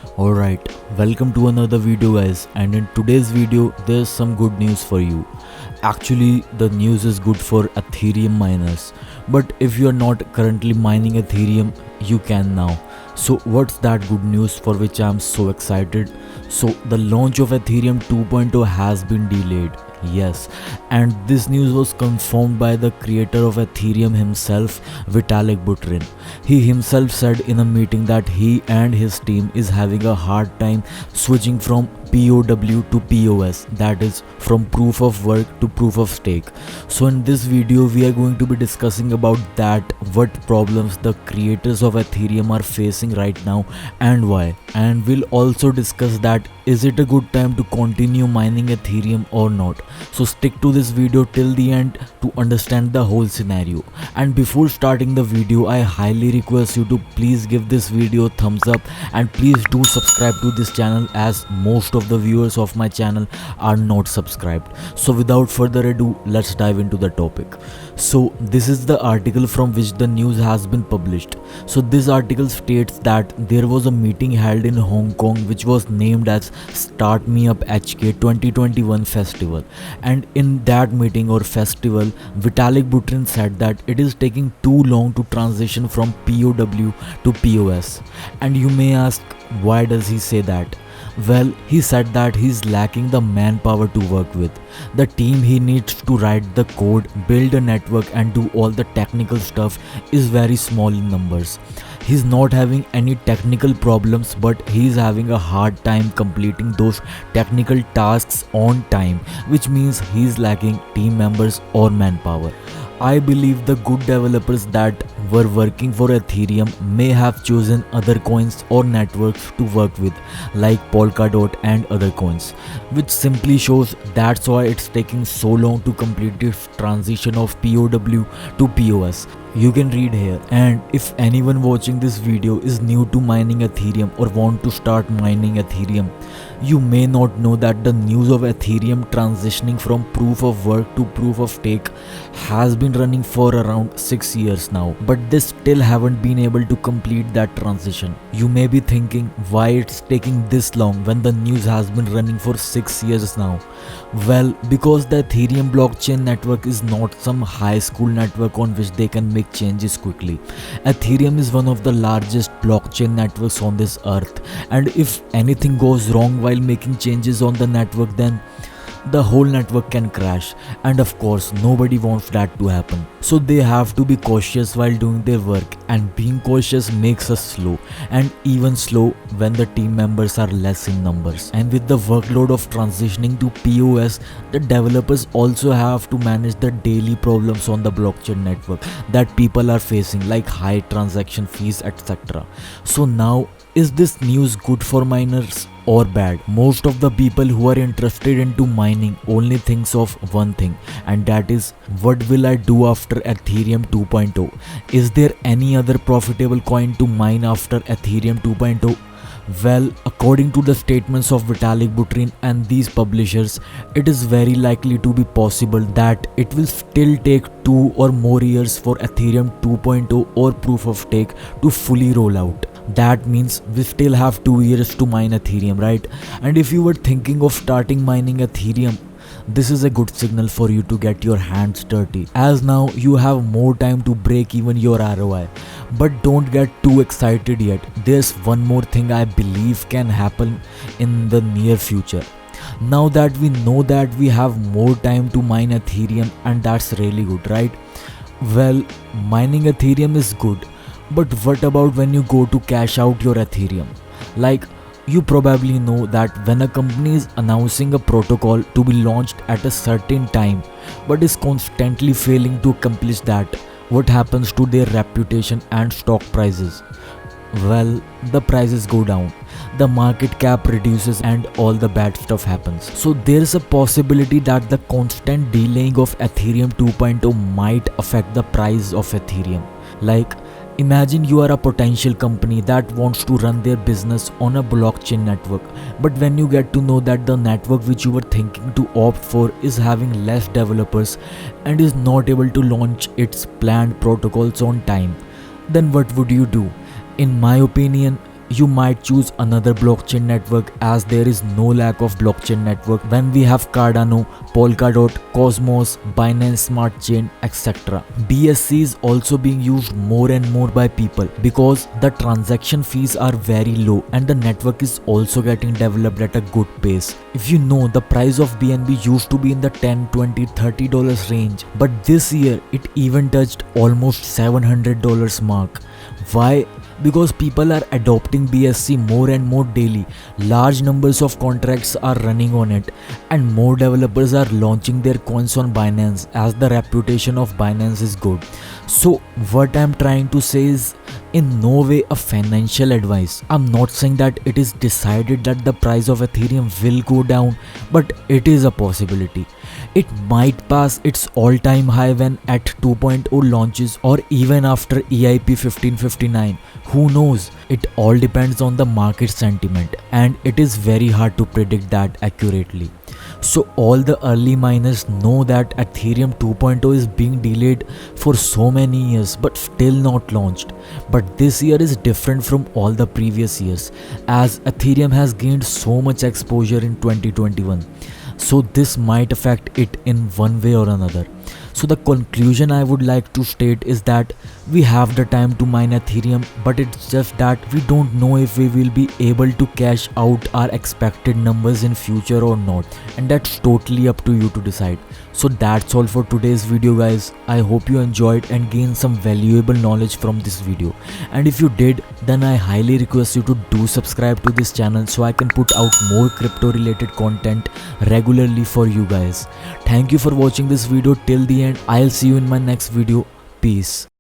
Alright, welcome to another video guys, and in today's video there's some good news for you. Actually, the news is good for Ethereum miners, but if you are not currently mining Ethereum, you can now. So what's that good news for which I'm so excited? So the launch of Ethereum 2.0 has been delayed. Yes, and this news was confirmed by the creator of Ethereum himself, Vitalik Buterin. He himself said in a meeting that he and his team is having a hard time switching from POW to POS, that is from proof of work to proof of stake. So in this video we are going to be discussing about that, what problems the creators of Ethereum are facing right now and why, and we'll also discuss that is it a good time to continue mining Ethereum or not. So stick to this video till the end to understand the whole scenario. And before starting the video, I highly request you to please give this video a thumbs up and please do subscribe to this channel, as most of the viewers of my channel are not subscribed. So without further ado, let's dive into the topic. So this is the article from which the news has been published. So this article states that there was a meeting held in Hong Kong which was named as Start Me Up HK 2021 Festival, and in that meeting or festival, Vitalik Buterin said that it is taking too long to transition from POW to POS. And you may ask, why does he say that? Well, he said that he's lacking the manpower to work with. The team he needs to write the code, build a network and do all the technical stuff is very small in numbers. He's not having any technical problems, but he's having a hard time completing those technical tasks on time, which means he's lacking team members or manpower. I believe the good developers that were working for Ethereum may have chosen other coins or networks to work with, like Polkadot and other coins, which simply shows that's why it's taking so long to complete this transition of POW to POS. You can read here. And if anyone watching this video is new to mining Ethereum or want to start mining Ethereum, you may not know that the news of Ethereum transitioning from proof of work to proof of stake has been running for around 6 years now, but they still haven't been able to complete that transition. You may be thinking why it's taking this long when the news has been running for 6 years now. Well, because the Ethereum blockchain network is not some high school network on which they can make changes quickly. Ethereum is one of the largest blockchain networks on this earth, and if anything goes wrong while making changes on the network, then the whole network can crash, and of course nobody wants that to happen. So they have to be cautious while doing their work, and being cautious makes us slow, and even slow when the team members are less in numbers. And with the workload of transitioning to POS, the developers also have to manage the daily problems on the blockchain network that people are facing, like high transaction fees, etc. So now, is this news good for miners or bad? Most of the people who are interested into mining only thinks of one thing, and that is, what will I do after Ethereum 2.0? Is there any other profitable coin to mine after Ethereum 2.0? Well, according to the statements of Vitalik Buterin and these publishers, it is very likely to be possible that it will still take 2 or more years for Ethereum 2.0 or proof of stake to fully roll out. That means we still have 2 years to mine Ethereum, right? And if you were thinking of starting mining Ethereum, this is a good signal for you to get your hands dirty, as now you have more time to break even your ROI. But don't get too excited yet. There's one more thing I believe can happen in the near future. Now that we know that we have more time to mine Ethereum, and that's really good, right? Well, mining Ethereum is good, but what about when you go to cash out your Ethereum? Like, you probably know that when a company is announcing a protocol to be launched at a certain time but is constantly failing to accomplish that, what happens to their reputation and stock prices? Well, the prices go down, the market cap reduces, and all the bad stuff happens. So there's a possibility that the constant delaying of Ethereum 2.0 might affect the price of Ethereum. Like, imagine you are a potential company that wants to run their business on a blockchain network, but when you get to know that the network which you were thinking to opt for is having less developers and is not able to launch its planned protocols on time, then what would you do? In my opinion, you might choose another blockchain network, as there is no lack of blockchain network when we have Cardano, Polkadot, Cosmos, Binance Smart Chain, etc. BSC is also being used more and more by people because the transaction fees are very low and the network is also getting developed at a good pace. If you know, the price of BNB used to be in the $10, $20, $30 range, but this year it even touched almost $700 mark. Why? Because people are adopting BSC more and more daily. Large numbers of contracts are running on it and more developers are launching their coins on Binance, as the reputation of Binance is good. So what I'm trying to say is in no way a financial advice. I'm not saying that it is decided that the price of Ethereum will go down, but it is a possibility. It might pass its all-time high when ETH 2.0 launches, or even after EIP 1559. Who knows? It all depends on the market sentiment, and it is very hard to predict that accurately. So all the early miners know that Ethereum 2.0 is being delayed for so many years but still not launched. But this year is different from all the previous years, as Ethereum has gained so much exposure in 2021. So this might affect it in one way or another. So the conclusion I would like to state is that we have the time to mine Ethereum, but it's just that we don't know if we will be able to cash out our expected numbers in future or not, and that's totally up to you to decide. So that's all for today's video, guys. I hope you enjoyed and gained some valuable knowledge from this video, and if you did, then I highly request you to do subscribe to this channel so I can put out more crypto related content regularly for you guys. Thank you for watching this video till the end. I'll see you in my next video. Peace.